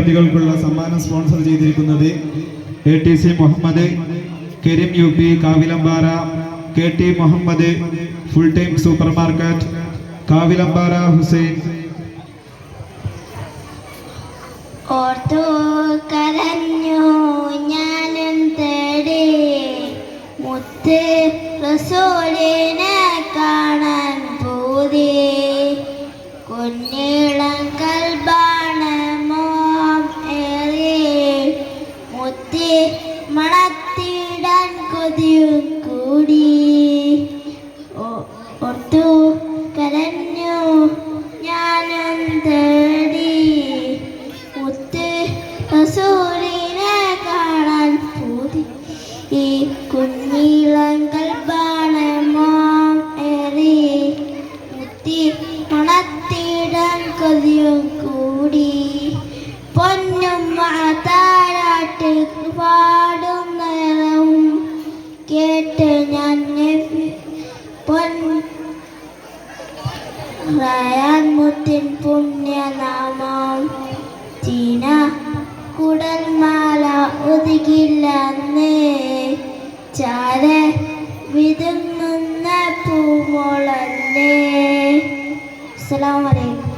വിദ്യാർത്ഥികൾക്കുള്ള സമ്മാനം സ്പോൺസർ ചെയ്തിരിക്കുന്നത് ATC Muhammad, Kareem UP Kavilampara, KT Muhammad, full time supermarket, Kavilampara Hussain. ഓർത്തു കരഞ്ഞു ഞാനും തേടി മുത്ത് റസൂലിനെ കാണാൻ പൂതി. കുഞ്ഞിളം കൽബാണ് മോഹം ഏറി മുത്തി മണത്തിടാൻ കൊതിയും കൂടി. ഓർത്തു കരഞ്ഞു ഞാനും തേടി മുത്ത് റസൂലിനെ കാണാൻ പൂതി. ഈ കുഞ്ഞിളം കൽബാണ് മോഹം ഏറി മുത്തി മണത്തിടാൻ കൊതിയും കൂടി. പൊന്നും താരാട്ട് പാടും നേരവും കേട്ട് ഞാൻ റയാൻ മുത്തിൻ പുണ്യനാമം ചീന കുടൽമാല ഒതുകില്ലെന്ന് ചാര വിതുങ്ങുന്ന പൂമോളല്ലേ. അസ്സലാമു അലൈക്കും.